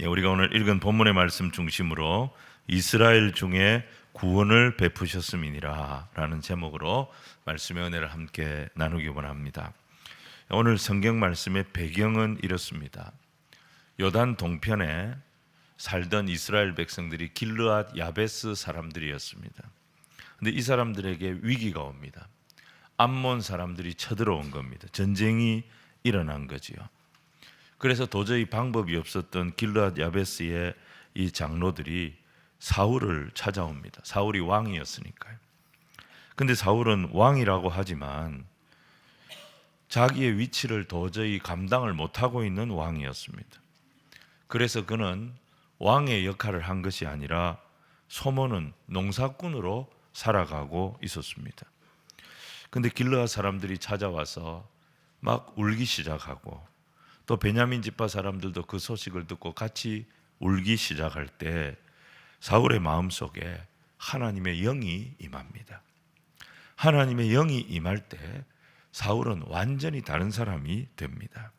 우리가 오늘 읽은 본문의 말씀 중심으로 이스라엘 중에 구원을 베푸셨음이니라 라는 제목으로 말씀의 은혜를 함께 나누기 원합니다. 오늘 성경 말씀의 배경은 이렇습니다. 요단 동편에 살던 이스라엘 백성들이 길르앗 야베스 사람들이었습니다. 근데 이 사람들에게 위기가 옵니다. 암몬 사람들이 쳐들어온 겁니다. 전쟁이 일어난 거지요. 그래서 도저히 방법이 없었던 길르앗 야베스의 이 장로들이 사울을 찾아옵니다. 사울이 왕이었으니까요. 근데 사울은 왕이라고 하지만 자기의 위치를 도저히 감당을 못하고 있는 왕이었습니다. 그래서 그는 왕의 역할을 한 것이 아니라 소모는 농사꾼으로 살아가고 있었습니다. 근데 길르앗 사람들이 찾아와서 막 울기 시작하고 또 베냐민 지파 사람들도 그 소식을 듣고 같이 울기 시작할 때 사울의 마음속에 하나님의 영이 임합니다. 하나님의 영이 임할 때 사울은 완전히 다른 사람이 됩니다.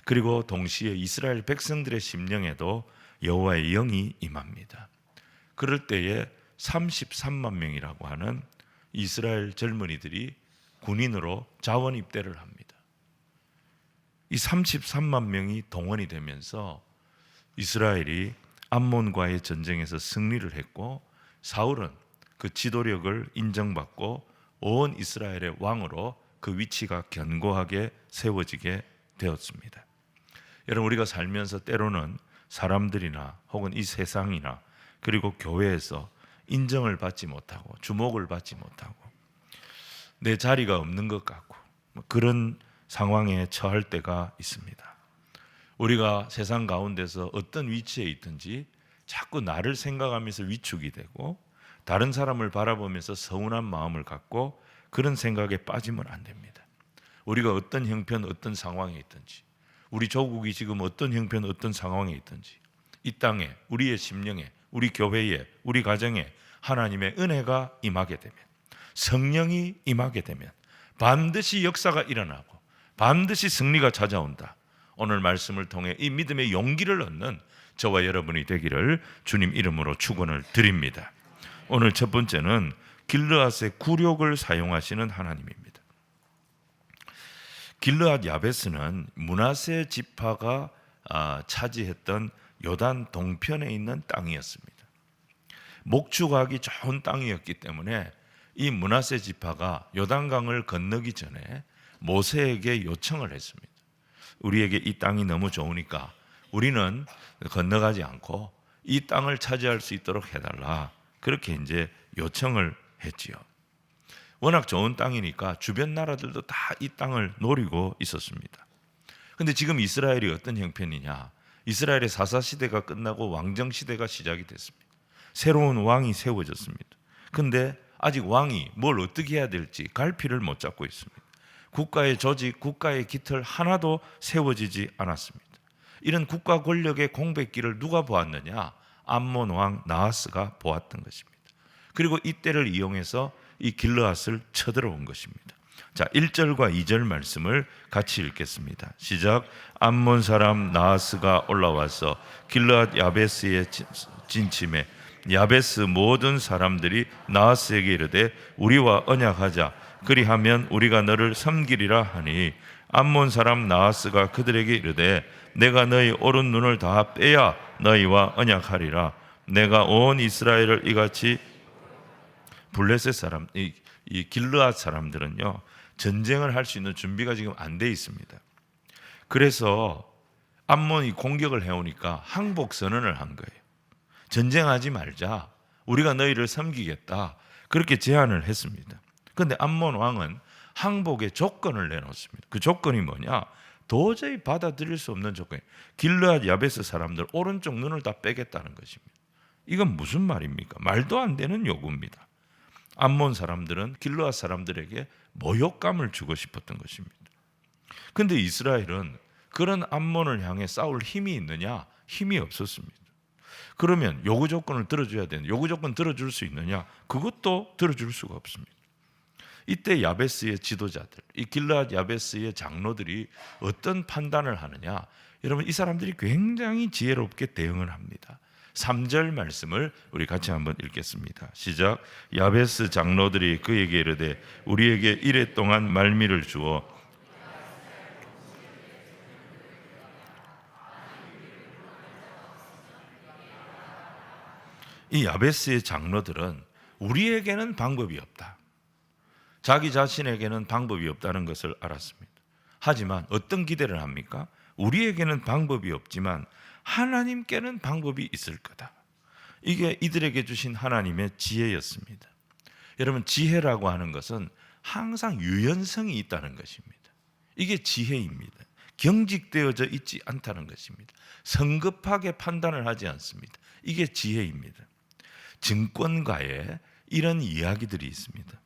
그리고 동시에 이스라엘 백성들의 심령에도 여호와의 영이 임합니다. 그럴 때에 33만 명이라고 하는 이스라엘 젊은이들이 군인으로 자원 입대를 합니다. 이 33만 명이 동원이 되면서 이스라엘이 암몬과의 전쟁에서 승리를 했고 사울은 그 지도력을 인정받고 온 이스라엘의 왕으로 그 위치가 견고하게 세워지게 되었습니다. 여러분, 우리가 살면서 때로는 사람들이나 혹은 이 세상이나 그리고 교회에서 인정을 받지 못하고 주목을 받지 못하고 내 자리가 없는 것 같고 그런 상황에 처할 때가 있습니다. 우리가 세상 가운데서 어떤 위치에 있든지 자꾸 나를 생각하면서 위축이 되고 다른 사람을 바라보면서 서운한 마음을 갖고 그런 생각에 빠지면 안 됩니다. 우리가 어떤 형편, 어떤 상황에 있든지 우리 조국이 지금 어떤 형편, 어떤 상황에 있든지 이 땅에, 우리의 심령에, 우리 교회에, 우리 가정에 하나님의 은혜가 임하게 되면, 성령이 임하게 되면 반드시 역사가 일어나고 반드시 승리가 찾아온다. 오늘 말씀을 통해 이 믿음의 용기를 얻는 저와 여러분이 되기를 주님 이름으로 축원을 드립니다. 오늘 첫 번째는 길르앗의 굴욕을 사용하시는 하나님입니다. 길르앗 야베스는 므낫세 지파가 차지했던 요단 동편에 있는 땅이었습니다. 목축하기 좋은 땅이었기 때문에 이 므낫세 지파가 요단강을 건너기 전에 모세에게 요청을 했습니다. 우리에게 이 땅이 너무 좋으니까 우리는 건너가지 않고 이 땅을 차지할 수 있도록 해달라. 그렇게 이제 요청을 했지요. 워낙 좋은 땅이니까 주변 나라들도 다 이 땅을 노리고 있었습니다. 근데 지금 이스라엘이 어떤 형편이냐? 이스라엘의 사사시대가 끝나고 왕정시대가 시작이 됐습니다. 새로운 왕이 세워졌습니다. 근데 아직 왕이 뭘 어떻게 해야 될지 갈피를 못 잡고 있습니다. 국가의 조직, 국가의 깃털 하나도 세워지지 않았습니다. 이런 국가 권력의 공백기를 누가 보았느냐? 암몬 왕 나하스가 보았던 것입니다. 그리고 이때를 이용해서 이 길르앗을 쳐들어온 것입니다. 자, 1절과 2절 말씀을 같이 읽겠습니다. 시작. 암몬 사람 나하스가 올라와서 길르앗 야베스에 진침해 야베스 모든 사람들이 나하스에게 이르되 우리와 언약하자. 그리하면 우리가 너를 섬기리라 하니 암몬 사람 나하스가 그들에게 이르되 내가 너희 오른 눈을 다 빼야 너희와 언약하리라. 내가 온 이스라엘을 이같이 블레셋 사람, 이 길르앗 사람들은요 전쟁을 할 수 있는 준비가 지금 안 돼 있습니다. 그래서 암몬이 공격을 해오니까 항복 선언을 한 거예요. 전쟁하지 말자. 우리가 너희를 섬기겠다. 그렇게 제안을 했습니다. 그런데 암몬 왕은 항복의 조건을 내놓습니다. 그 조건이 뭐냐? 도저히 받아들일 수 없는 조건이에요. 길르앗 야베스 사람들 오른쪽 눈을 다 빼겠다는 것입니다. 이건 무슨 말입니까? 말도 안 되는 요구입니다. 암몬 사람들은 길르앗 사람들에게 모욕감을 주고 싶었던 것입니다. 그런데 이스라엘은 그런 암몬을 향해 싸울 힘이 있느냐? 힘이 없었습니다. 그러면 요구 조건을 들어줘야 되는데 요구 조건 들어줄 수 있느냐? 그것도 들어줄 수가 없습니다. 이때 야베스의 지도자들, 이 길르앗 야베스의 장로들이 어떤 판단을 하느냐? 여러분, 이 사람들이 굉장히 지혜롭게 대응을 합니다. 3절 말씀을 우리 같이 한번 읽겠습니다. 시작. 야베스 장로들이 그에게 이르되 우리에게 이레 동안 말미를 주어 이 야베스의 장로들은 우리에게는 방법이 없다. 자기 자신에게는 방법이 없다는 것을 알았습니다. 하지만 어떤 기대를 합니까? 우리에게는 방법이 없지만 하나님께는 방법이 있을 거다. 이게 이들에게 주신 하나님의 지혜였습니다. 여러분, 지혜라고 하는 것은 항상 유연성이 있다는 것입니다. 이게 지혜입니다. 경직되어져 있지 않다는 것입니다. 성급하게 판단을 하지 않습니다. 이게 지혜입니다. 증권가에 이런 이야기들이 있습니다.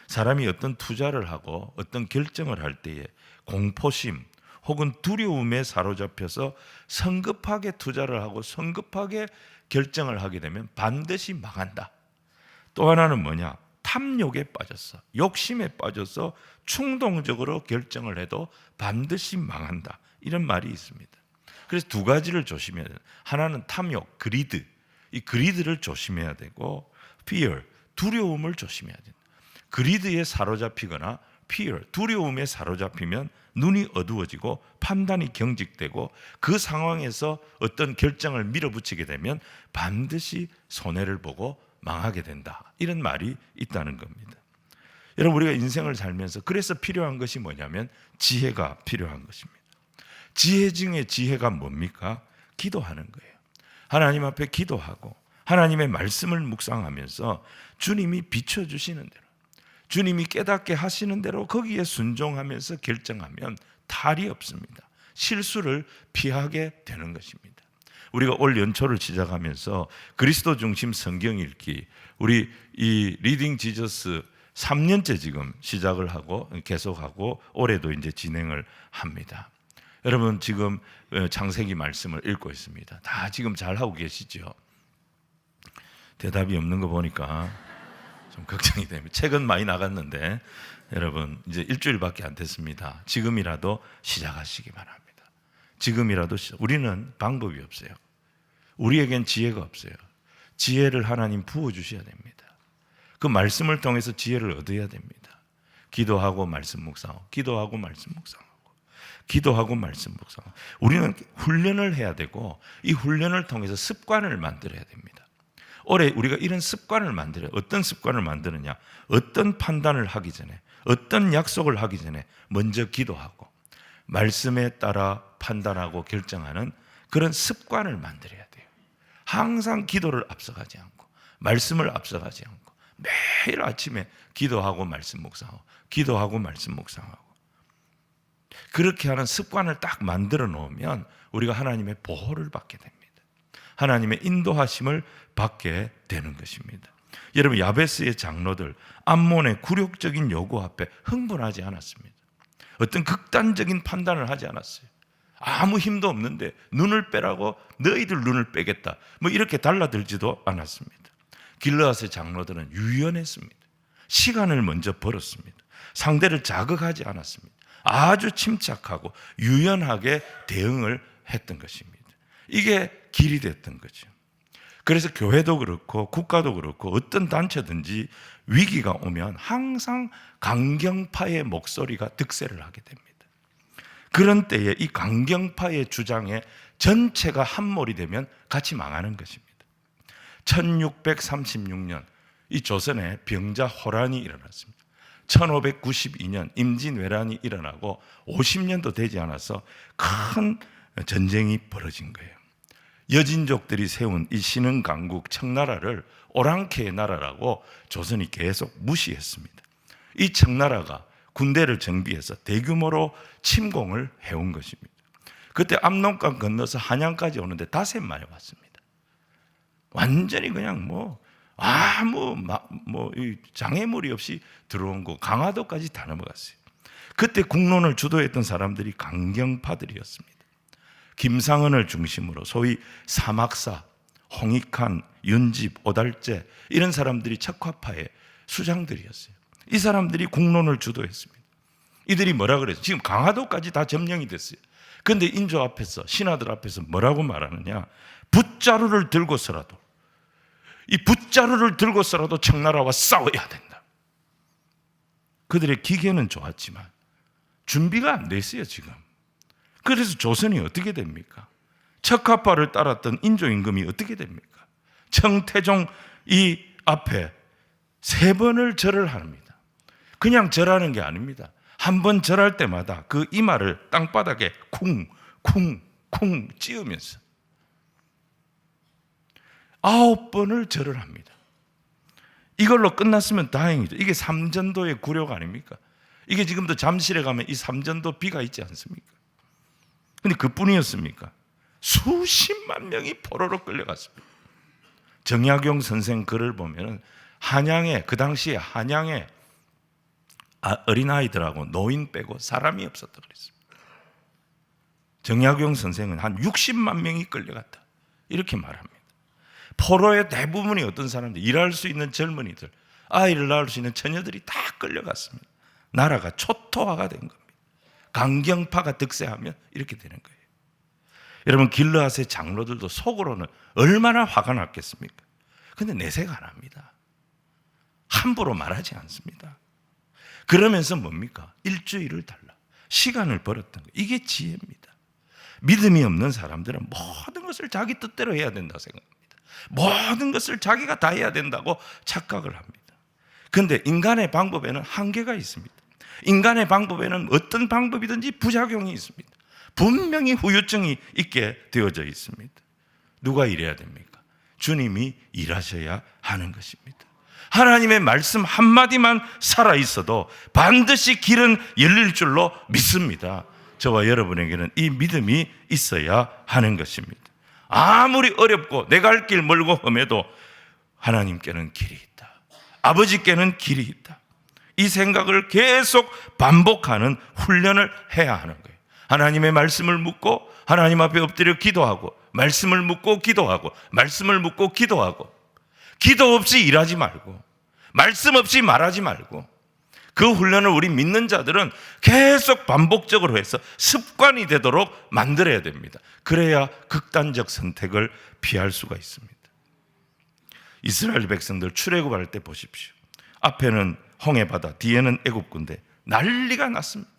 사람이 어떤 투자를 하고 어떤 결정을 할 때에 공포심 혹은 두려움에 사로잡혀서 성급하게 투자를 하고 성급하게 결정을 하게 되면 반드시 망한다. 또 하나는 뭐냐? 탐욕에 빠졌어. 욕심에 빠져서 충동적으로 결정을 해도 반드시 망한다. 이런 말이 있습니다. 그래서 두 가지를 조심해야 돼요. 하나는 탐욕, 그리드. 이 그리드를 조심해야 되고, fear, 두려움을 조심해야 된다. 그리드에 사로잡히거나 fear, 두려움에 사로잡히면 눈이 어두워지고 판단이 경직되고 그 상황에서 어떤 결정을 밀어붙이게 되면 반드시 손해를 보고 망하게 된다. 이런 말이 있다는 겁니다. 여러분, 우리가 인생을 살면서 그래서 필요한 것이 뭐냐면 지혜가 필요한 것입니다. 지혜 중에 지혜가 뭡니까? 기도하는 거예요. 하나님 앞에 기도하고 하나님의 말씀을 묵상하면서 주님이 비춰주시는 대로, 주님이 깨닫게 하시는 대로 거기에 순종하면서 결정하면 탈이 없습니다. 실수를 피하게 되는 것입니다. 우리가 올 연초를 시작하면서 그리스도 중심 성경 읽기, 우리 이 리딩 지저스 3년째 지금 시작을 하고 계속하고 올해도 이제 진행을 합니다. 여러분, 지금 창세기 말씀을 읽고 있습니다. 다 지금 잘하고 계시죠? 대답이 없는 거 보니까 좀 걱정이 됩니다. 책은 많이 나갔는데 여러분, 이제 일주일밖에 안 됐습니다. 지금이라도 시작하시기 바랍니다. 지금이라도 우리는 방법이 없어요. 우리에겐 지혜가 없어요. 지혜를 하나님 부어주셔야 됩니다. 그 말씀을 통해서 지혜를 얻어야 됩니다. 기도하고 말씀 묵상하고, 기도하고 말씀 묵상하고, 기도하고 말씀 묵상하고. 우리는 훈련을 해야 되고 이 훈련을 통해서 습관을 만들어야 됩니다. 올해 우리가 이런 습관을 만들어요. 어떤 습관을 만드느냐? 어떤 판단을 하기 전에, 어떤 약속을 하기 전에 먼저 기도하고 말씀에 따라 판단하고 결정하는 그런 습관을 만들어야 돼요. 항상 기도를 앞서가지 않고 말씀을 앞서가지 않고 매일 아침에 기도하고 말씀 묵상하고, 기도하고 말씀 묵상하고, 그렇게 하는 습관을 딱 만들어 놓으면 우리가 하나님의 보호를 받게 됩니다. 하나님의 인도하심을 받게 되는 것입니다. 여러분, 야베스의 장로들 암몬의 굴욕적인 요구 앞에 흥분하지 않았습니다. 어떤 극단적인 판단을 하지 않았어요. 아무 힘도 없는데 눈을 빼라고 너희들 눈을 빼겠다, 뭐 이렇게 달라들지도 않았습니다. 길르앗의 장로들은 유연했습니다. 시간을 먼저 벌었습니다. 상대를 자극하지 않았습니다. 아주 침착하고 유연하게 대응을 했던 것입니다. 이게 길이 됐던 거죠. 그래서 교회도 그렇고 국가도 그렇고 어떤 단체든지 위기가 오면 항상 강경파의 목소리가 득세를 하게 됩니다. 그런 때에 이 강경파의 주장에 전체가 함몰이 되면 같이 망하는 것입니다. 1636년 이 조선에 병자호란이 일어났습니다. 1592년 임진왜란이 일어나고 50년도 되지 않아서 큰 전쟁이 벌어진 거예요. 여진족들이 세운 이 신흥강국 청나라를 오랑캐의 나라라고 조선이 계속 무시했습니다. 이 청나라가 군대를 정비해서 대규모로 침공을 해온 것입니다. 그때 압록강 건너서 한양까지 오는데 닷새 만에 왔습니다. 완전히 그냥 아무 장애물이 없이 들어온 거, 강화도까지 다 넘어갔어요. 그때 국론을 주도했던 사람들이 강경파들이었습니다. 김상헌을 중심으로 소위 사막사, 홍익환, 윤집, 오달재 이런 사람들이 척화파의 수장들이었어요. 이 사람들이 국론을 주도했습니다. 이들이 뭐라 그랬어요? 지금 강화도까지 다 점령이 됐어요. 근데 인조 앞에서, 신하들 앞에서 뭐라고 말하느냐? 붓자루를 들고서라도, 이 붓자루를 들고서라도 청나라와 싸워야 된다. 그들의 기계는 좋았지만 준비가 안 돼 있어요 지금. 그래서 조선이 어떻게 됩니까? 척화파를 따랐던 인조 임금이 어떻게 됩니까? 청태종 이 앞에 3번을 절을 합니다. 그냥 절하는 게 아닙니다. 한 번 절할 때마다 그 이마를 땅바닥에 쿵쿵쿵 찌으면서 9번을 절을 합니다. 이걸로 끝났으면 다행이죠. 이게 삼전도의 굴욕 아닙니까? 이게 지금도 잠실에 가면 이 삼전도 비가 있지 않습니까? 근데 그뿐이었습니까? 수십만 명이 포로로 끌려갔습니다. 정약용 선생 글을 보면 한양에, 그 당시에 한양에 어린아이들하고 노인 빼고 사람이 없었다고 그랬습니다. 정약용 선생은 한 60만 명이 끌려갔다 이렇게 말합니다. 포로의 대부분이 어떤 사람들, 일할 수 있는 젊은이들, 아이를 낳을 수 있는 처녀들이 다 끌려갔습니다. 나라가 초토화가 된 겁니다. 강경파가 득세하면 이렇게 되는 거예요. 여러분, 길르앗의 장로들도 속으로는 얼마나 화가 났겠습니까? 근데 내색 안 합니다. 함부로 말하지 않습니다. 그러면서 뭡니까? 일주일을 달라 시간을 벌었던 거예요. 이게 지혜입니다. 믿음이 없는 사람들은 모든 것을 자기 뜻대로 해야 된다고 생각합니다. 모든 것을 자기가 다 해야 된다고 착각을 합니다. 그런데 인간의 방법에는 한계가 있습니다. 인간의 방법에는 어떤 방법이든지 부작용이 있습니다. 분명히 후유증이 있게 되어져 있습니다. 누가 일해야 됩니까? 주님이 일하셔야 하는 것입니다. 하나님의 말씀 한마디만 살아있어도 반드시 길은 열릴 줄로 믿습니다. 저와 여러분에게는 이 믿음이 있어야 하는 것입니다. 아무리 어렵고 내가 갈 길 멀고 험해도 하나님께는 길이 있다. 아버지께는 길이 있다. 이 생각을 계속 반복하는 훈련을 해야 하는 거예요. 하나님의 말씀을 묻고 하나님 앞에 엎드려 기도하고, 말씀을 묻고 기도하고, 말씀을 묻고 기도하고, 기도 없이 일하지 말고, 말씀 없이 말하지 말고, 그 훈련을 우리 믿는 자들은 계속 반복적으로 해서 습관이 되도록 만들어야 됩니다. 그래야 극단적 선택을 피할 수가 있습니다. 이스라엘 백성들 출애굽할 때 보십시오. 앞에는 홍해바다, 뒤에는 애굽군대, 난리가 났습니다.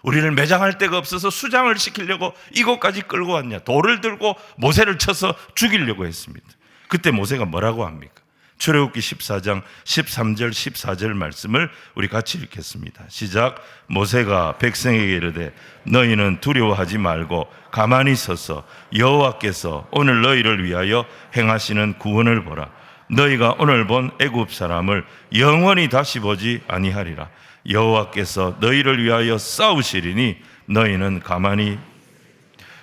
우리를 매장할 데가 없어서 수장을 시키려고 이곳까지 끌고 왔냐, 돌을 들고 모세를 쳐서 죽이려고 했습니다. 그때 모세가 뭐라고 합니까? 출애굽기 14장 13절 14절 말씀을 우리 같이 읽겠습니다. 시작. 모세가 백성에게 이르되 너희는 두려워하지 말고 가만히 서서 여호와께서 오늘 너희를 위하여 행하시는 구원을 보라. 너희가 오늘 본 애굽 사람을 영원히 다시 보지 아니하리라. 여호와께서 너희를 위하여 싸우시리니 너희는 가만히.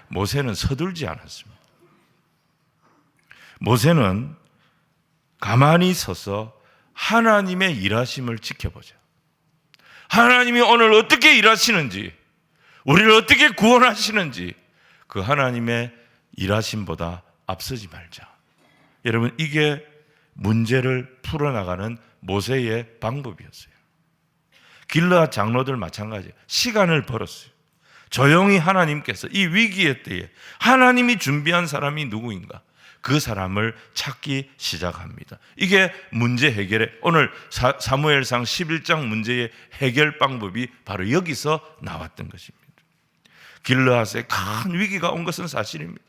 모세는 서둘지 않았습니다. 모세는 가만히 서서 하나님의 일하심을 지켜보자. 하나님이 오늘 어떻게 일하시는지, 우리를 어떻게 구원하시는지 그 하나님의 일하심보다 앞서지 말자. 여러분, 이게 문제를 풀어나가는 모세의 방법이었어요. 길르앗 장로들 마찬가지예요. 시간을 벌었어요. 조용히 하나님께서 이 위기의 때에 하나님이 준비한 사람이 누구인가? 그 사람을 찾기 시작합니다. 이게 문제 해결의, 오늘 사무엘상 11장 문제의 해결 방법이 바로 여기서 나왔던 것입니다. 길르앗에 큰 위기가 온 것은 사실입니다.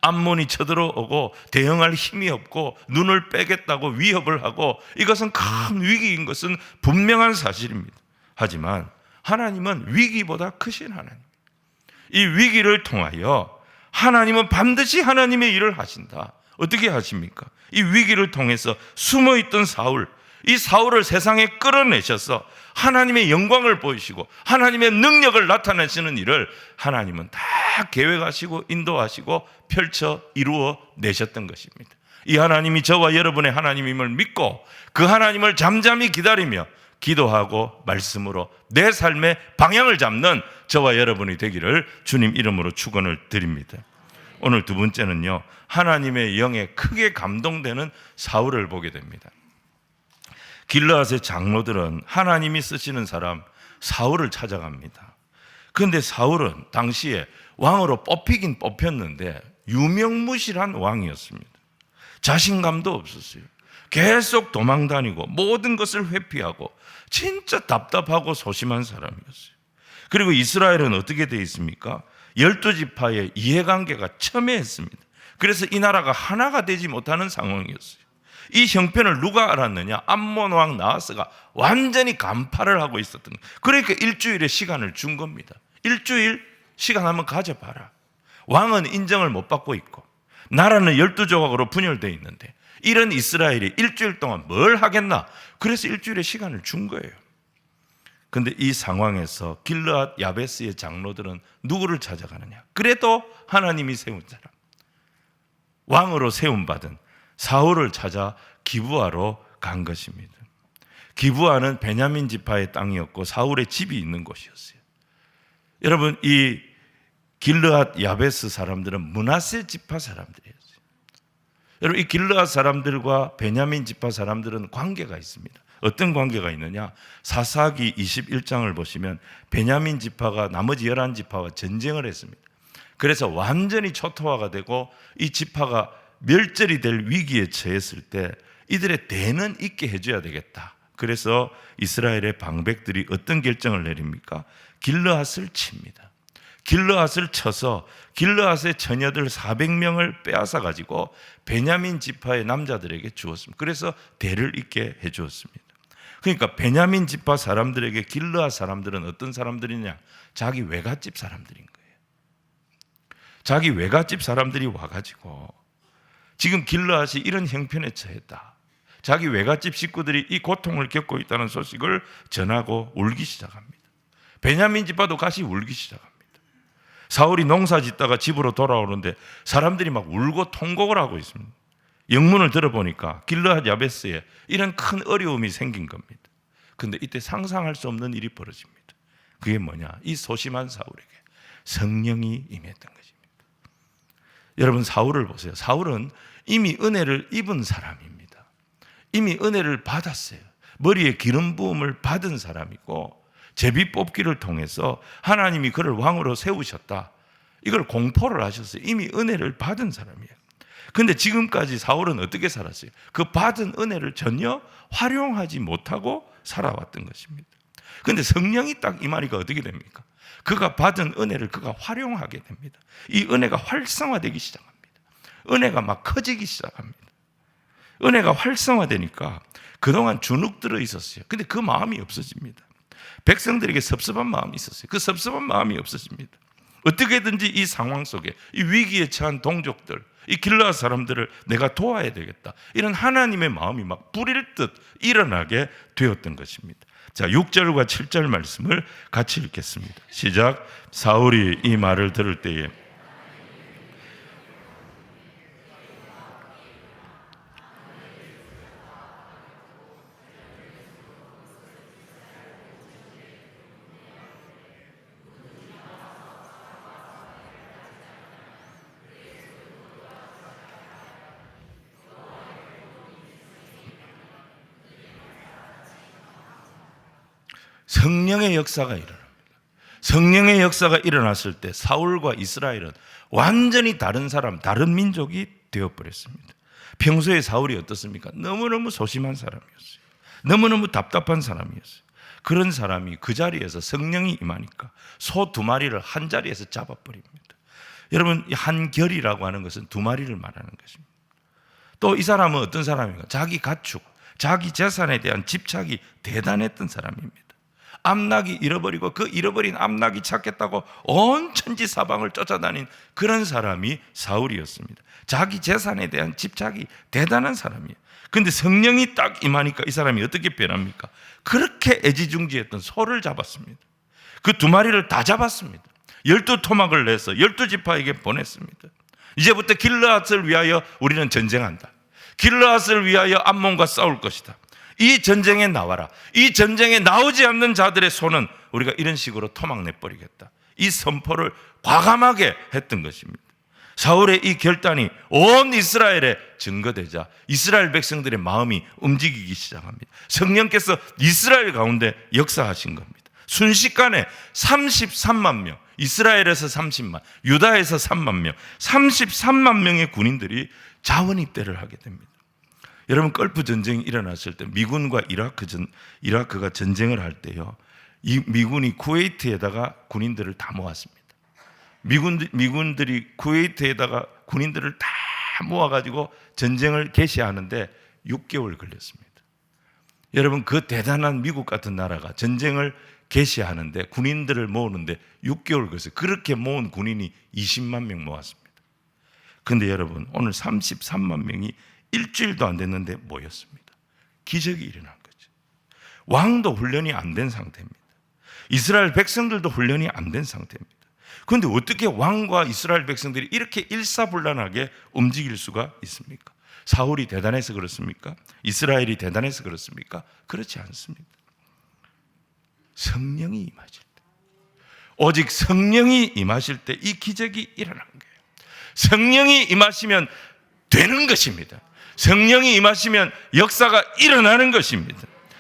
암몬이 쳐들어오고 대응할 힘이 없고 눈을 빼겠다고 위협을 하고, 이것은 큰 위기인 것은 분명한 사실입니다. 하지만 하나님은 위기보다 크신 하나님. 이 위기를 통하여 하나님은 반드시 하나님의 일을 하신다. 어떻게 하십니까? 이 위기를 통해서 숨어있던 사울, 이 사울을 세상에 끌어내셔서 하나님의 영광을 보이시고 하나님의 능력을 나타내시는 일을 하나님은 다 계획하시고 인도하시고 펼쳐 이루어 내셨던 것입니다. 이 하나님이 저와 여러분의 하나님임을 믿고 그 하나님을 잠잠히 기다리며 기도하고 말씀으로 내 삶의 방향을 잡는 저와 여러분이 되기를 주님 이름으로 축원을 드립니다. 오늘 두 번째는요, 하나님의 영에 크게 감동되는 사울을 보게 됩니다. 길르앗의 장로들은 하나님이 쓰시는 사람 사울을 찾아갑니다. 그런데 사울은 당시에 왕으로 뽑히긴 뽑혔는데 유명무실한 왕이었습니다. 자신감도 없었어요. 계속 도망다니고 모든 것을 회피하고 진짜 답답하고 소심한 사람이었어요. 그리고 이스라엘은 어떻게 되어 있습니까? 12지파의 이해관계가 첨예했습니다. 그래서 이 나라가 하나가 되지 못하는 상황이었어요. 이 형편을 누가 알았느냐? 암몬 왕 나하스가 완전히 간파를 하고 있었던 거예요. 그러니까 일주일의 시간을 준 겁니다. 일주일 시간 한번 가져봐라. 왕은 인정을 못 받고 있고 나라는 12조각으로 분열되어 있는데 이런 이스라엘이 일주일 동안 뭘 하겠나? 그래서 일주일의 시간을 준 거예요. 그런데 이 상황에서 길르앗 야베스의 장로들은 누구를 찾아가느냐? 그래도 하나님이 세운 사람, 왕으로 세움받은 사울을 찾아 기브아로 간 것입니다. 기브아는 베냐민 지파의 땅이었고 사울의 집이 있는 곳이었어요. 여러분, 이 길르앗 야베스 사람들은 므낫세 지파 사람들이었어요. 여러분, 이 길르앗 사람들과 베냐민 지파 사람들은 관계가 있습니다. 어떤 관계가 있느냐? 사사기 21장을 보시면 베냐민 지파가 나머지 11지파와 전쟁을 했습니다. 그래서 완전히 초토화가 되고 이 지파가 멸절이 될 위기에 처했을 때 이들의 대는 있게 해줘야 되겠다. 그래서 이스라엘의 방백들이 어떤 결정을 내립니까? 길르앗을 칩니다. 길르앗을 쳐서 길르앗의 처녀들 400명을 빼앗아 가지고 베냐민 지파의 남자들에게 주었습니다. 그래서 대를 잇게 해 주었습니다. 그러니까 베냐민 지파 사람들에게 길르앗 사람들은 어떤 사람들이냐? 자기 외갓집 사람들인 거예요. 자기 외갓집 사람들이 와가지고 지금 길르앗이 이런 형편에 처했다. 자기 외갓집 식구들이 이 고통을 겪고 있다는 소식을 전하고 울기 시작합니다. 베냐민 지파도 같이 울기 시작합니다. 사울이 농사 짓다가 집으로 돌아오는데 사람들이 막 울고 통곡을 하고 있습니다. 영문을 들어보니까 길르앗 야베스에 이런 큰 어려움이 생긴 겁니다. 그런데 이때 상상할 수 없는 일이 벌어집니다. 그게 뭐냐? 이 소심한 사울에게 성령이 임했던 것입니다. 여러분, 사울을 보세요. 사울은 이미 은혜를 입은 사람입니다. 이미 은혜를 받았어요. 머리에 기름 부음을 받은 사람이고 제비 뽑기를 통해서 하나님이 그를 왕으로 세우셨다. 이걸 공포를 하셨어요. 이미 은혜를 받은 사람이에요. 그런데 지금까지 사울은 어떻게 살았어요? 그 받은 은혜를 전혀 활용하지 못하고 살아왔던 것입니다. 그런데 성령이 딱 임하니까 어떻게 됩니까? 그가 받은 은혜를 그가 활용하게 됩니다. 이 은혜가 활성화되기 시작합니다. 은혜가 막 커지기 시작합니다. 은혜가 활성화되니까 그동안 주눅 들어 있었어요. 근데 그 마음이 없어집니다. 백성들에게 섭섭한 마음이 있었어요. 그 섭섭한 마음이 없어집니다. 어떻게든지 이 상황 속에 이 위기에 처한 동족들, 이 길르앗 사람들을 내가 도와야 되겠다. 이런 하나님의 마음이 막 뿌릴 듯 일어나게 되었던 것입니다. 자, 6절과 7절 말씀을 같이 읽겠습니다. 시작. 사울이 이 말을 들을 때에 성령의 역사가 일어납니다. 성령의 역사가 일어났을 때 사울과 이스라엘은 완전히 다른 사람, 다른 민족이 되어버렸습니다. 평소에 사울이 어떻습니까? 너무너무 소심한 사람이었어요. 너무너무 답답한 사람이었어요. 그런 사람이 그 자리에서 성령이 임하니까 소 2마리를 한 자리에서 잡아버립니다. 여러분, 한결이라고 하는 것은 2마리를 말하는 것입니다. 또 이 사람은 어떤 사람인가? 자기 가축, 자기 재산에 대한 집착이 대단했던 사람입니다. 암낙이 잃어버리고 그 잃어버린 암낙이 찾겠다고 온 천지 사방을 쫓아다닌 그런 사람이 사울이었습니다. 자기 재산에 대한 집착이 대단한 사람이에요. 그런데 성령이 딱 임하니까 이 사람이 어떻게 변합니까? 그렇게 애지중지했던 소를 잡았습니다. 그 2마리를 다 잡았습니다. 12토막을 내서 12지파에게 보냈습니다. 이제부터 길르앗을 위하여 우리는 전쟁한다. 길르앗을 위하여 암몬과 싸울 것이다. 이 전쟁에 나와라. 이 전쟁에 나오지 않는 자들의 손은 우리가 이런 식으로 토막 내버리겠다. 이 선포를 과감하게 했던 것입니다. 사울의 이 결단이 온 이스라엘에 증거되자 이스라엘 백성들의 마음이 움직이기 시작합니다. 성령께서 이스라엘 가운데 역사하신 겁니다. 순식간에 33만 명, 이스라엘에서 30만, 유다에서 3만 명, 33만 명의 군인들이 자원 입대를 하게 됩니다. 여러분, 걸프 전쟁이 일어났을 때 미군과 이라크가 전쟁을 할 때요, 이 미군이 쿠웨이트에다가 군인들을 다 모았습니다. 미군들이 쿠웨이트에다가 군인들을 다 모아가지고 전쟁을 개시하는데 6개월 걸렸습니다. 여러분, 그 대단한 미국 같은 나라가 전쟁을 개시하는데 군인들을 모으는데 6개월 걸렸어요. 그렇게 모은 군인이 20만 명 모았습니다. 그런데 여러분, 오늘 33만 명이 일주일도 안 됐는데 모였습니다. 기적이 일어난 거죠. 왕도 훈련이 안 된 상태입니다. 이스라엘 백성들도 훈련이 안 된 상태입니다. 그런데 어떻게 왕과 이스라엘 백성들이 이렇게 일사불란하게 움직일 수가 있습니까? 사울이 대단해서 그렇습니까? 이스라엘이 대단해서 그렇습니까? 그렇지 않습니다. 성령이 임하실 때, 오직 성령이 임하실 때 이 기적이 일어난 거예요. 성령이 임하시면 되는 것입니다. 성령이 임하시면 역사가 일어나는 것입니다.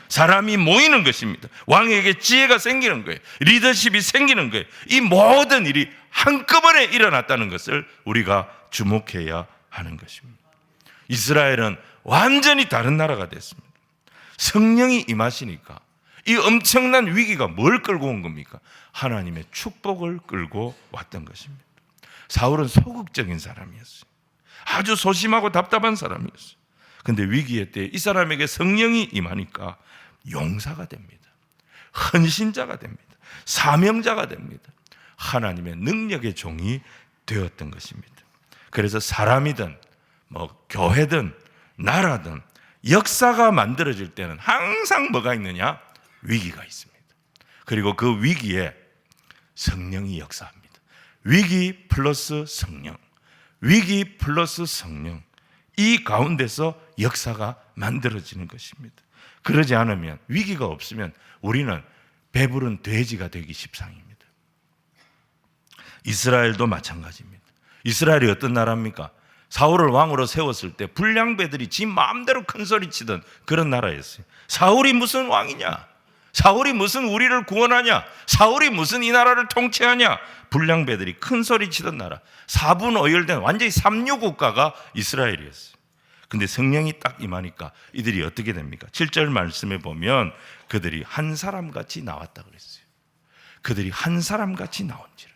사람이 모이는 것입니다. 왕에게 지혜가 생기는 거예요. 리더십이 생기는 거예요. 이 모든 일이 한꺼번에 일어났다는 것을 우리가 주목해야 하는 것입니다. 이스라엘은 완전히 다른 나라가 됐습니다. 성령이 임하시니까 이 엄청난 위기가 뭘 끌고 온 겁니까? 하나님의 축복을 끌고 왔던 것입니다. 사울은 소극적인 사람이었어요. 아주 소심하고 답답한 사람이었어요. 그런데 위기의 때에 이 사람에게 성령이 임하니까 용사가 됩니다. 헌신자가 됩니다. 사명자가 됩니다. 하나님의 능력의 종이 되었던 것입니다. 그래서 사람이든 교회든 나라든 역사가 만들어질 때는 항상 뭐가 있느냐? 위기가 있습니다. 그리고 그 위기에 성령이 역사합니다. 위기 플러스 성령, 위기 플러스 성령, 이 가운데서 역사가 만들어지는 것입니다. 그러지 않으면, 위기가 없으면 우리는 배부른 돼지가 되기 십상입니다. 이스라엘도 마찬가지입니다. 이스라엘이 어떤 나라입니까? 사울을 왕으로 세웠을 때 불량배들이 지 마음대로 큰 소리 치던 그런 나라였어요. 사울이 무슨 왕이냐? 사울이 무슨 우리를 구원하냐? 사울이 무슨 이 나라를 통치하냐? 불량배들이 큰 소리 치던 나라, 4분 오열된 완전히 삼류국가가 이스라엘이었어요. 근데 성령이 딱 임하니까 이들이 어떻게 됩니까? 7절 말씀에 보면 그들이 한 사람같이 나왔다 그랬어요. 그들이 한 사람같이 나온지라.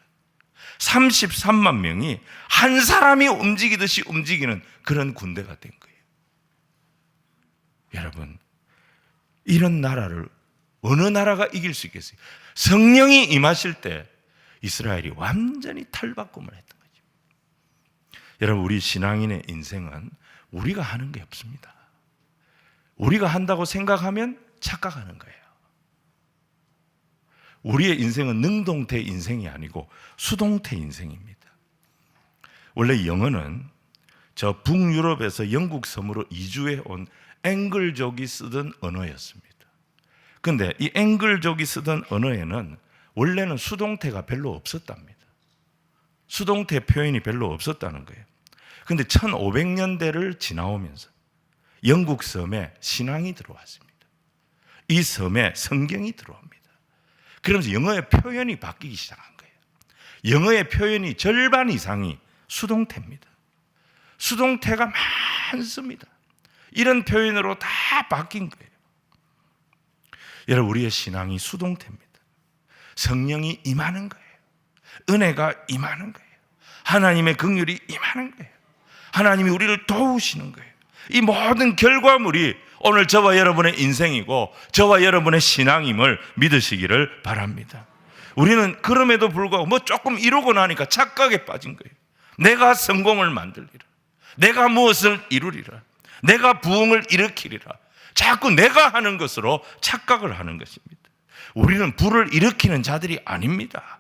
33만 명이 한 사람이 움직이듯이 움직이는 그런 군대가 된 거예요. 여러분, 이런 나라를 어느 나라가 이길 수 있겠어요? 성령이 임하실 때 이스라엘이 완전히 탈바꿈을 했던 거죠. 여러분, 우리 신앙인의 인생은 우리가 하는 게 없습니다. 우리가 한다고 생각하면 착각하는 거예요. 우리의 인생은 능동태 인생이 아니고 수동태 인생입니다. 원래 영어는 저 북유럽에서 영국 섬으로 이주해 온 앵글족이 쓰던 언어였습니다. 그런데 이 앵글족이 쓰던 언어에는 원래는 수동태가 별로 없었답니다. 수동태 표현이 별로 없었다는 거예요. 그런데 1500년대를 지나오면서 영국 섬에 신앙이 들어왔습니다. 이 섬에 성경이 들어옵니다. 그러면서 영어의 표현이 바뀌기 시작한 거예요. 영어의 표현이 절반 이상이 수동태입니다. 수동태가 많습니다. 이런 표현으로 다 바뀐 거예요. 여러분, 우리의 신앙이 수동태입니다. 성령이 임하는 거예요. 은혜가 임하는 거예요. 하나님의 긍휼이 임하는 거예요. 하나님이 우리를 도우시는 거예요. 이 모든 결과물이 오늘 저와 여러분의 인생이고 저와 여러분의 신앙임을 믿으시기를 바랍니다. 우리는 그럼에도 불구하고 조금 이루고 나니까 착각에 빠진 거예요. 내가 성공을 만들리라, 내가 무엇을 이루리라, 내가 부흥을 일으키리라, 자꾸 내가 하는 것으로 착각을 하는 것입니다. 우리는 불을 일으키는 자들이 아닙니다.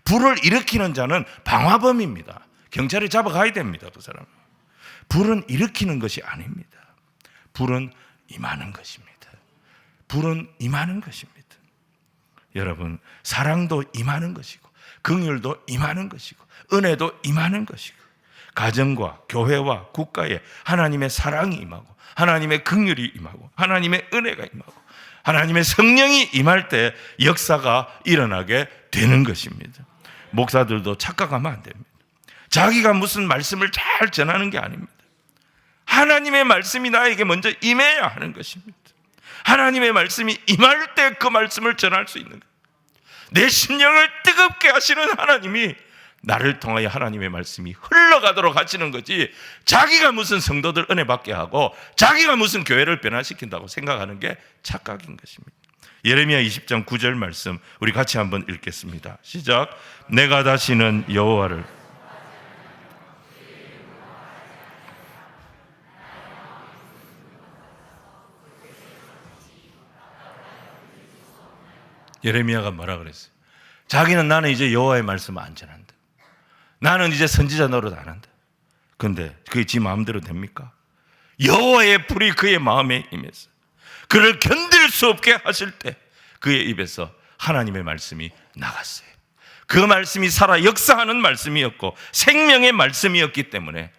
불을 일으키는 자는 방화범입니다. 경찰에 잡아가야 됩니다. 그 사람은. 불은 일으키는 것이 아닙니다. 불은 임하는 것입니다. 불은 임하는 것입니다. 여러분, 사랑도 임하는 것이고 긍휼도 임하는 것이고 은혜도 임하는 것이고 가정과 교회와 국가에 하나님의 사랑이 임하고 하나님의 긍휼이 임하고 하나님의 은혜가 임하고 하나님의 성령이 임할 때 역사가 일어나게 되는 것입니다. 목사들도 착각하면 안 됩니다. 자기가 무슨 말씀을 잘 전하는 게 아닙니다. 하나님의 말씀이 나에게 먼저 임해야 하는 것입니다. 하나님의 말씀이 임할 때 그 말씀을 전할 수 있는 거예요. 내 심령을 뜨겁게 하시는 하나님이 나를 통하여 하나님의 말씀이 흘러가도록 하시는 거지, 자기가 무슨 성도들 은혜 받게 하고 자기가 무슨 교회를 변화시킨다고 생각하는 게 착각인 것입니다. 예레미야 20장 9절 말씀 우리 같이 한번 읽겠습니다. 시작. 내가 다시는 여호와를 예레미야가 뭐라 그랬어요? 자기는 나는 이제 여호와의 말씀을 안 전한다. 나는 이제 선지자 노릇 안 한다. 그런데 그게 지 마음대로 됩니까? 여호와의 불이 그의 마음에 임해서 그를 견딜 수 없게 하실 때 그의 입에서 하나님의 말씀이 나갔어요. 그 말씀이 살아 역사하는 말씀이었고 생명의 말씀이었기 때문에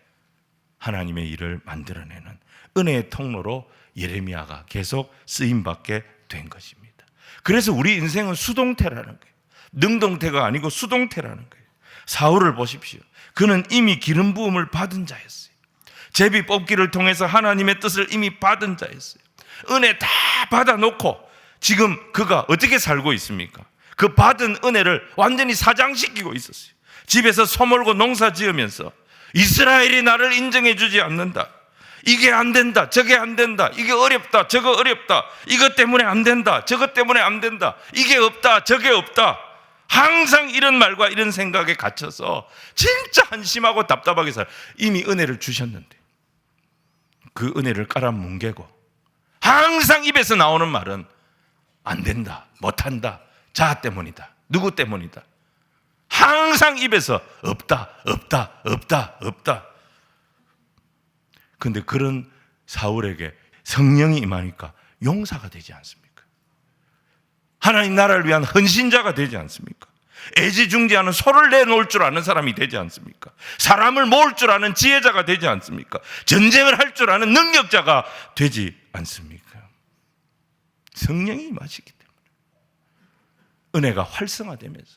하나님의 일을 만들어내는 은혜의 통로로 예레미야가 계속 쓰임받게 된 것입니다. 그래서 우리 인생은 수동태라는 거예요. 능동태가 아니고 수동태라는 거예요. 사울을 보십시오. 그는 이미 기름 부음을 받은 자였어요. 제비 뽑기를 통해서 하나님의 뜻을 이미 받은 자였어요. 은혜 다 받아놓고 지금 그가 어떻게 살고 있습니까? 그 받은 은혜를 완전히 사장시키고 있었어요. 집에서 소몰고 농사 지으면서 이스라엘이 나를 인정해 주지 않는다. 이게 안 된다. 저게 안 된다. 이게 어렵다. 저거 어렵다. 이것 때문에 안 된다. 저것 때문에 안 된다. 이게 없다. 저게 없다. 항상 이런 말과 이런 생각에 갇혀서 진짜 한심하고 답답하게 살아요. 이미 은혜를 주셨는데 그 은혜를 깔아뭉개고 항상 입에서 나오는 말은 안 된다, 못한다, 자 때문이다, 누구 때문이다. 항상 입에서 없다, 없다, 없다, 없다. 그런데 그런 사울에게 성령이 임하니까 용사가 되지 않습니까? 하나님 나라를 위한 헌신자가 되지 않습니까? 애지중지하는 소를 내놓을 줄 아는 사람이 되지 않습니까? 사람을 모을 줄 아는 지혜자가 되지 않습니까? 전쟁을 할 줄 아는 능력자가 되지 않습니까? 성령이 임하시기 때문에 은혜가 활성화되면서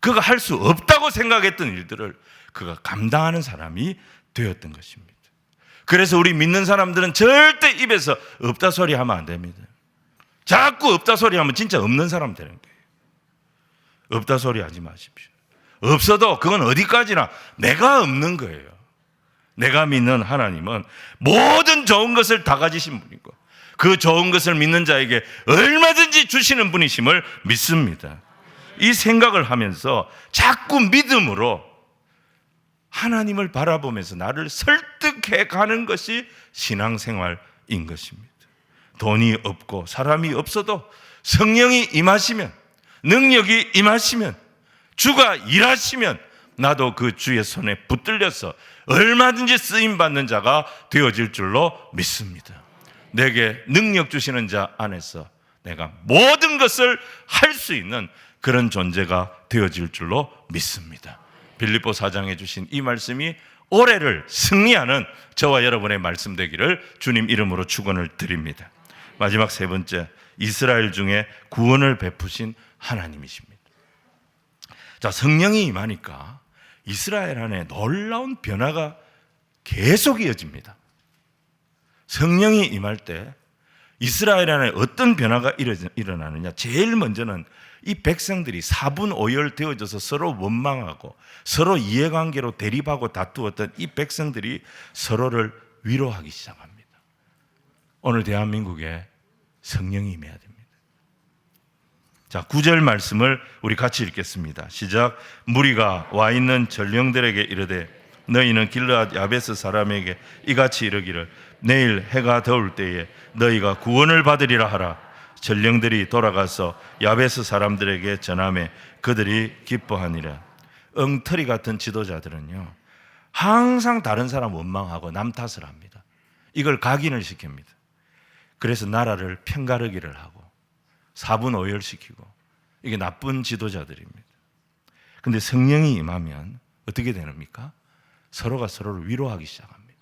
그가 할 수 없다고 생각했던 일들을 그가 감당하는 사람이 되었던 것입니다. 그래서 우리 믿는 사람들은 절대 입에서 없다 소리 하면 안 됩니다. 자꾸 없다 소리 하면 진짜 없는 사람 되는 거예요. 없다 소리 하지 마십시오. 없어도 그건 어디까지나 내가 없는 거예요. 내가 믿는 하나님은 모든 좋은 것을 다 가지신 분이고 그 좋은 것을 믿는 자에게 얼마든지 주시는 분이심을 믿습니다. 이 생각을 하면서 자꾸 믿음으로 하나님을 바라보면서 나를 설득해 가는 것이 신앙생활인 것입니다. 돈이 없고 사람이 없어도 성령이 임하시면, 능력이 임하시면, 주가 일하시면 나도 그 주의 손에 붙들려서 얼마든지 쓰임받는 자가 되어질 줄로 믿습니다. 내게 능력 주시는 자 안에서 내가 모든 것을 할 수 있는 그런 존재가 되어질 줄로 믿습니다. 빌립보 4장에 주신 이 말씀이 올해를 승리하는 저와 여러분의 말씀 되기를 주님 이름으로 축원을 드립니다. 마지막 세 번째, 이스라엘 중에 구원을 베푸신 하나님이십니다. 자, 성령이 임하니까 이스라엘 안에 놀라운 변화가 계속 이어집니다. 성령이 임할 때 이스라엘 안에 어떤 변화가 일어나느냐? 제일 먼저는 이 백성들이 사분오열 되어져서 서로 원망하고 서로 이해관계로 대립하고 다투었던 이 백성들이 서로를 위로하기 시작합니다. 오늘 대한민국에 성령이 임해야 됩니다. 자, 9절 말씀을 우리 같이 읽겠습니다. 시작. 무리가 와 있는 전령들에게 이르되 너희는 길르앗 야베스 사람에게 이같이 이르기를 내일 해가 더울 때에 너희가 구원을 받으리라 하라. 전령들이 돌아가서 야베스 사람들에게 전하매 그들이 기뻐하니라. 엉터리 같은 지도자들은요 항상 다른 사람 원망하고 남 탓을 합니다. 이걸 각인을 시킵니다. 그래서 나라를 편가르기를 하고 사분오열시키고 이게 나쁜 지도자들입니다. 그런데 성령이 임하면 어떻게 됩니까? 서로가 서로를 위로하기 시작합니다.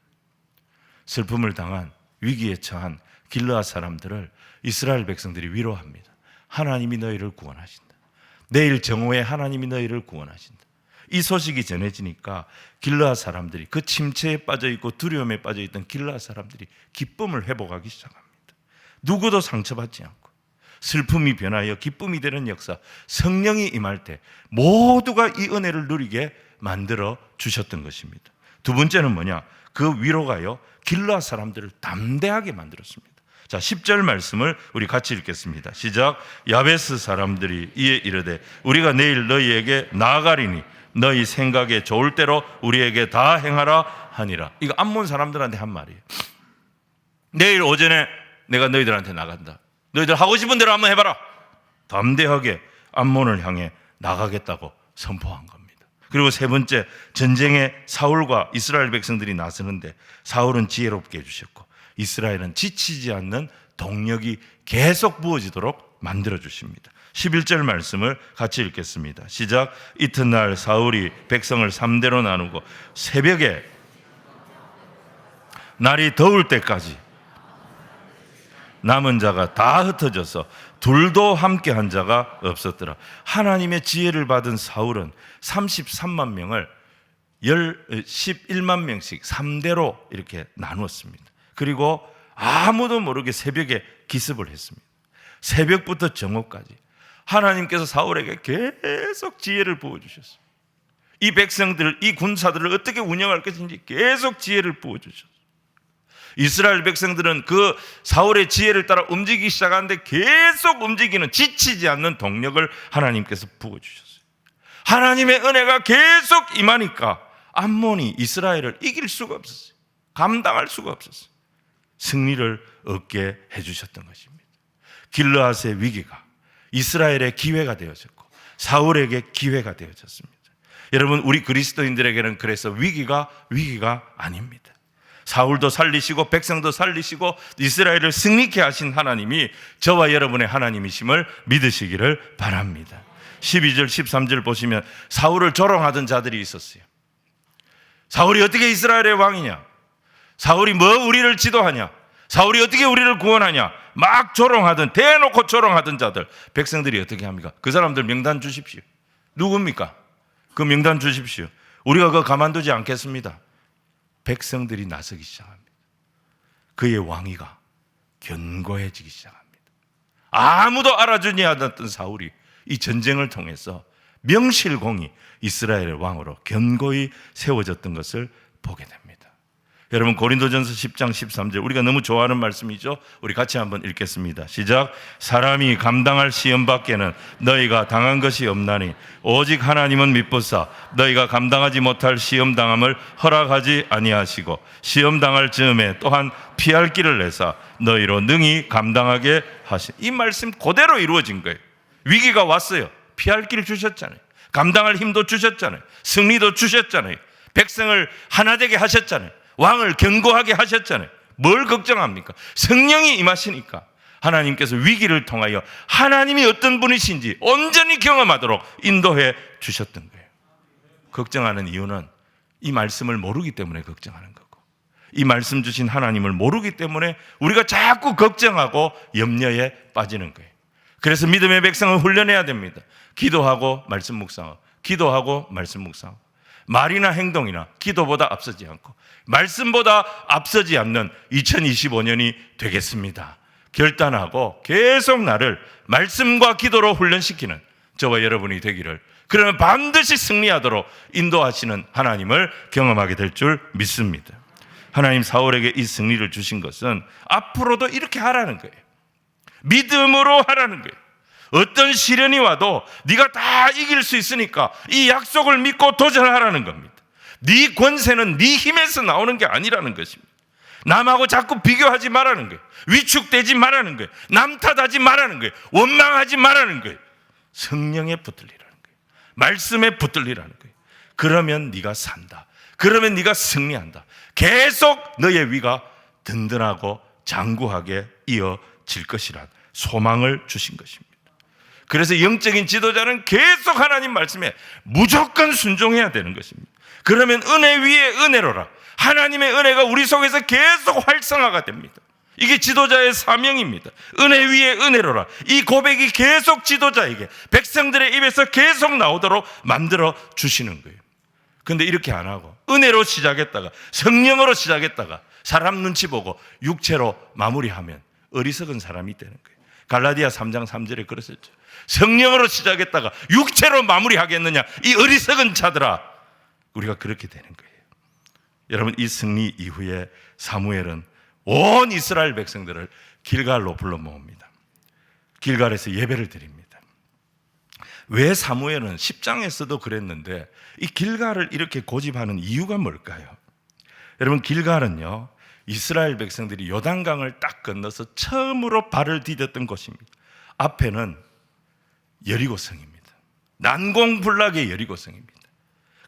슬픔을 당한, 위기에 처한 길르앗 사람들을 이스라엘 백성들이 위로합니다. 하나님이 너희를 구원하신다. 내일 정오에 하나님이 너희를 구원하신다. 이 소식이 전해지니까 길르앗 사람들이, 그 침체에 빠져있고 두려움에 빠져있던 길르앗 사람들이 기쁨을 회복하기 시작합니다. 누구도 상처받지 않고 슬픔이 변하여 기쁨이 되는 역사, 성령이 임할 때 모두가 이 은혜를 누리게 만들어 주셨던 것입니다. 두 번째는 뭐냐? 그 위로가요, 길르앗 사람들을 담대하게 만들었습니다. 자, 10절 말씀을 우리 같이 읽겠습니다. 시작. 야베스 사람들이 이에 이르되 우리가 내일 너희에게 나아가리니 너희 생각에 좋을 대로 우리에게 다 행하라 하니라. 이거 암몬 사람들한테 한 말이에요. 내일 오전에 내가 너희들한테 나간다. 너희들 하고 싶은 대로 한번 해봐라. 담대하게 암몬을 향해 나가겠다고 선포한 겁니다. 그리고 세 번째, 전쟁에 사울과 이스라엘 백성들이 나서는데 사울은 지혜롭게 해주셨고 이스라엘은 지치지 않는 동력이 계속 부어지도록 만들어 주십니다. 11절 말씀을 같이 읽겠습니다. 시작. 이튿날 사울이 백성을 3대로 나누고 새벽에 날이 더울 때까지 남은 자가 다 흩어져서 둘도 함께 한 자가 없었더라. 하나님의 지혜를 받은 사울은 33만 명을 11만 명씩 3대로 이렇게 나누었습니다. 그리고 아무도 모르게 새벽에 기습을 했습니다. 새벽부터 정오까지 하나님께서 사울에게 계속 지혜를 부어주셨어요. 이 백성들, 이 군사들을 어떻게 운영할 것인지 계속 지혜를 부어주셨어요. 이스라엘 백성들은 그 사울의 지혜를 따라 움직이기 시작하는데 계속 움직이는, 지치지 않는 동력을 하나님께서 부어주셨어요. 하나님의 은혜가 계속 임하니까 암몬이 이스라엘을 이길 수가 없었어요. 감당할 수가 없었어요. 승리를 얻게 해주셨던 것입니다. 길르앗의 위기가 이스라엘의 기회가 되어졌고 사울에게 기회가 되어졌습니다. 여러분, 우리 그리스도인들에게는 그래서 위기가 아닙니다. 사울도 살리시고 백성도 살리시고 이스라엘을 승리케 하신 하나님이 저와 여러분의 하나님이심을 믿으시기를 바랍니다. 12절 13절 보시면 사울을 조롱하던 자들이 있었어요. 사울이 어떻게 이스라엘의 왕이냐? 사울이 뭐 우리를 지도하냐? 사울이 어떻게 우리를 구원하냐? 막 조롱하던, 대놓고 조롱하던 자들, 백성들이 어떻게 합니까? 그 사람들 명단 주십시오. 누굽니까? 그 명단 주십시오. 우리가 그거 가만두지 않겠습니다. 백성들이 나서기 시작합니다. 그의 왕위가 견고해지기 시작합니다. 아무도 알아주지 않았던 사울이 이 전쟁을 통해서 명실공히 이스라엘의 왕으로 견고히 세워졌던 것을 보게 됩니다. 여러분, 고린도전서 10장 13절, 우리가 너무 좋아하는 말씀이죠. 우리 같이 한번 읽겠습니다. 시작. 사람이 감당할 시험 밖에는 너희가 당한 것이 없나니 오직 하나님은 미쁘사 너희가 감당하지 못할 시험 당함을 허락하지 아니하시고 시험 당할 즈음에 또한 피할 길을 내사 너희로 능히 감당하게 하시. 이 말씀 그대로 이루어진 거예요. 위기가 왔어요. 피할 길 주셨잖아요. 감당할 힘도 주셨잖아요. 승리도 주셨잖아요. 백성을 하나 되게 하셨잖아요. 왕을 견고하게 하셨잖아요. 뭘 걱정합니까? 성령이 임하시니까 하나님께서 위기를 통하여 하나님이 어떤 분이신지 온전히 경험하도록 인도해 주셨던 거예요. 걱정하는 이유는 이 말씀을 모르기 때문에 걱정하는 거고, 이 말씀 주신 하나님을 모르기 때문에 우리가 자꾸 걱정하고 염려에 빠지는 거예요. 그래서 믿음의 백성을 훈련해야 됩니다. 기도하고 말씀 묵상하고, 기도하고 말씀 묵상하고, 말이나 행동이나 기도보다 앞서지 않고 말씀보다 앞서지 않는 2025년이 되겠습니다. 결단하고 계속 나를 말씀과 기도로 훈련시키는 저와 여러분이 되기를, 그러면 반드시 승리하도록 인도하시는 하나님을 경험하게 될 줄 믿습니다. 하나님 사울에게 이 승리를 주신 것은 앞으로도 이렇게 하라는 거예요. 믿음으로 하라는 거예요. 어떤 시련이 와도 네가 다 이길 수 있으니까 이 약속을 믿고 도전하라는 겁니다. 네 권세는 네 힘에서 나오는 게 아니라는 것입니다. 남하고 자꾸 비교하지 말라는 거예요. 위축되지 말라는 거예요. 남 탓하지 말라는 거예요. 원망하지 말라는 거예요. 성령에 붙들리라는 거예요. 말씀에 붙들리라는 거예요. 그러면 네가 산다. 그러면 네가 승리한다. 계속 너의 위가 든든하고 장구하게 이어질 것이란 소망을 주신 것입니다. 그래서 영적인 지도자는 계속 하나님 말씀에 무조건 순종해야 되는 것입니다. 그러면 은혜 위에 은혜로라. 하나님의 은혜가 우리 속에서 계속 활성화가 됩니다. 이게 지도자의 사명입니다. 은혜 위에 은혜로라. 이 고백이 계속 지도자에게, 백성들의 입에서 계속 나오도록 만들어 주시는 거예요. 근데 이렇게 안 하고 은혜로 시작했다가 성령으로 시작했다가 사람 눈치 보고 육체로 마무리하면 어리석은 사람이 되는 거예요. 갈라디아 3장 3절에 그랬었죠. 성령으로 시작했다가 육체로 마무리하겠느냐, 이 어리석은 자들아. 우리가 그렇게 되는 거예요. 여러분, 이 승리 이후에 사무엘은 온 이스라엘 백성들을 길갈로 불러 모읍니다. 길갈에서 예배를 드립니다. 왜 사무엘은 10장에서도 그랬는데 이 길갈을 이렇게 고집하는 이유가 뭘까요? 여러분, 길갈은요, 이스라엘 백성들이 요단강을 딱 건너서 처음으로 발을 디뎠던 곳입니다. 앞에는 여리고성입니다. 난공불락의 여리고성입니다.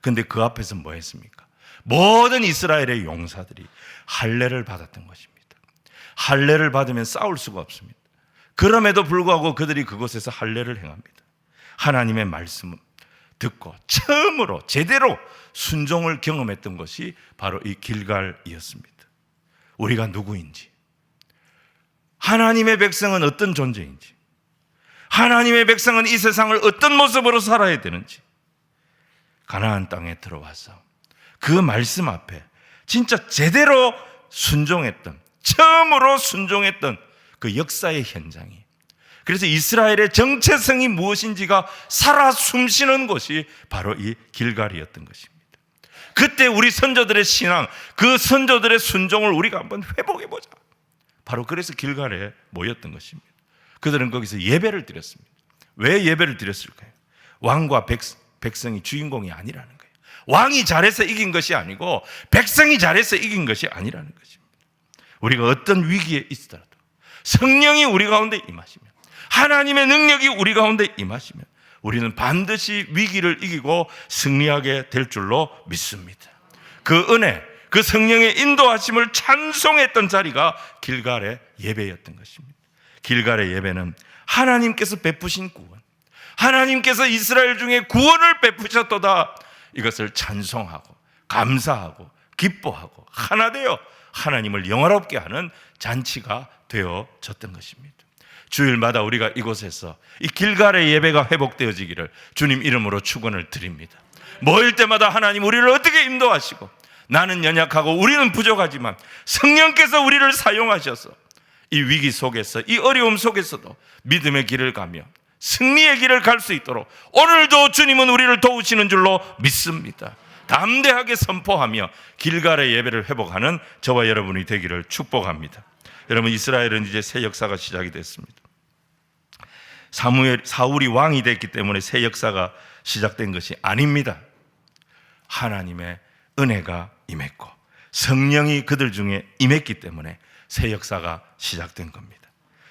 그런데 그 앞에서 뭐 했습니까? 모든 이스라엘의 용사들이 할례를 받았던 것입니다. 할례를 받으면 싸울 수가 없습니다. 그럼에도 불구하고 그들이 그곳에서 할례를 행합니다. 하나님의 말씀을 듣고 처음으로 제대로 순종을 경험했던 것이 바로 이 길갈이었습니다. 우리가 누구인지, 하나님의 백성은 어떤 존재인지, 하나님의 백성은 이 세상을 어떤 모습으로 살아야 되는지, 가나안 땅에 들어와서 그 말씀 앞에 진짜 제대로 순종했던, 처음으로 순종했던 그 역사의 현장이, 그래서 이스라엘의 정체성이 무엇인지가 살아 숨쉬는 곳이 바로 이 길갈이었던 것입니다. 그때 우리 선조들의 신앙, 그 선조들의 순종을 우리가 한번 회복해보자. 바로 그래서 길갈에 모였던 것입니다. 그들은 거기서 예배를 드렸습니다. 왜 예배를 드렸을까요? 왕과 백성이 주인공이 아니라는 거예요. 왕이 잘해서 이긴 것이 아니고 백성이 잘해서 이긴 것이 아니라는 것입니다. 우리가 어떤 위기에 있더라도 성령이 우리 가운데 임하시면, 하나님의 능력이 우리 가운데 임하시면 우리는 반드시 위기를 이기고 승리하게 될 줄로 믿습니다. 그 은혜, 그 성령의 인도하심을 찬송했던 자리가 길갈의 예배였던 것입니다. 길갈의 예배는 하나님께서 베푸신 구원, 하나님께서 이스라엘 중에 구원을 베푸셨도다, 이것을 찬송하고 감사하고 기뻐하고 하나 되어 하나님을 영화롭게 하는 잔치가 되어졌던 것입니다. 주일마다 우리가 이곳에서 이 길갈의 예배가 회복되어지기를 주님 이름으로 축원을 드립니다. 모일 때마다 하나님 우리를 어떻게 인도하시고, 나는 연약하고 우리는 부족하지만 성령께서 우리를 사용하셔서 이 위기 속에서, 이 어려움 속에서도 믿음의 길을 가며 승리의 길을 갈 수 있도록 오늘도 주님은 우리를 도우시는 줄로 믿습니다. 담대하게 선포하며 길갈의 예배를 회복하는 저와 여러분이 되기를 축복합니다. 여러분, 이스라엘은 이제 새 역사가 시작이 됐습니다. 사울이 왕이 됐기 때문에 새 역사가 시작된 것이 아닙니다. 하나님의 은혜가 임했고 성령이 그들 중에 임했기 때문에 새 역사가 시작된 겁니다.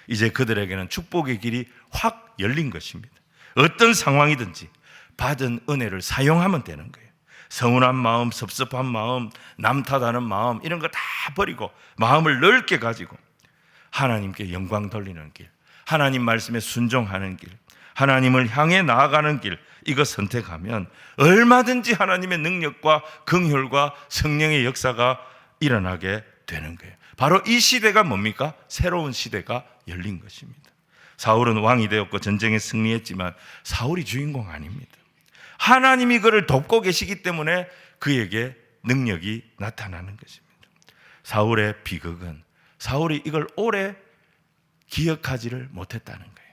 이제 그들에게는 축복의 길이 확 열린 것입니다. 어떤 상황이든지 받은 은혜를 사용하면 되는 거예요. 서운한 마음, 섭섭한 마음, 남 탓하는 마음, 이런 거 다 버리고 마음을 넓게 가지고 하나님께 영광 돌리는 길, 하나님 말씀에 순종하는 길, 하나님을 향해 나아가는 길, 이거 선택하면 얼마든지 하나님의 능력과 긍휼과 성령의 역사가 일어나게 되는 거예요. 바로 이 시대가 뭡니까? 새로운 시대가 열린 것입니다. 사울은 왕이 되었고 전쟁에 승리했지만 사울이 주인공 아닙니다. 하나님이 그를 돕고 계시기 때문에 그에게 능력이 나타나는 것입니다. 사울의 비극은 사울이 이걸 오래 기억하지를 못했다는 거예요.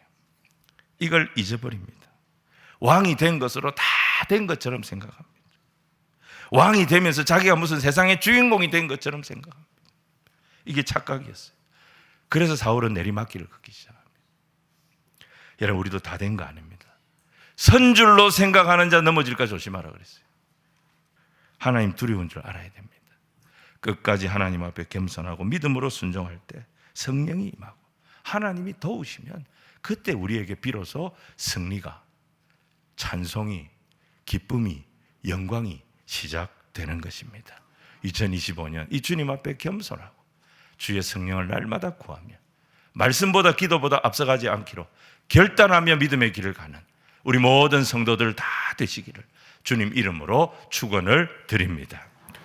이걸 잊어버립니다. 왕이 된 것으로 다 된 것처럼 생각합니다. 왕이 되면서 자기가 무슨 세상의 주인공이 된 것처럼 생각합니다. 이게 착각이었어요. 그래서 사울은 내리막길을 걷기 시작합니다. 여러분, 우리도 다 된 거 아닙니다. 선줄로 생각하는 자 넘어질까 조심하라 그랬어요. 하나님 두려운 줄 알아야 됩니다. 끝까지 하나님 앞에 겸손하고 믿음으로 순종할 때 성령이 임하고 하나님이 도우시면 그때 우리에게 비로소 승리가, 찬송이, 기쁨이, 영광이 시작되는 것입니다. 2025년 이 주님 앞에 겸손하고 주의 성령을 날마다 구하며 말씀보다 기도보다 앞서가지 않기로 결단하며 믿음의 길을 가는 우리 모든 성도들 다 되시기를 주님 이름으로 축원을 드립니다.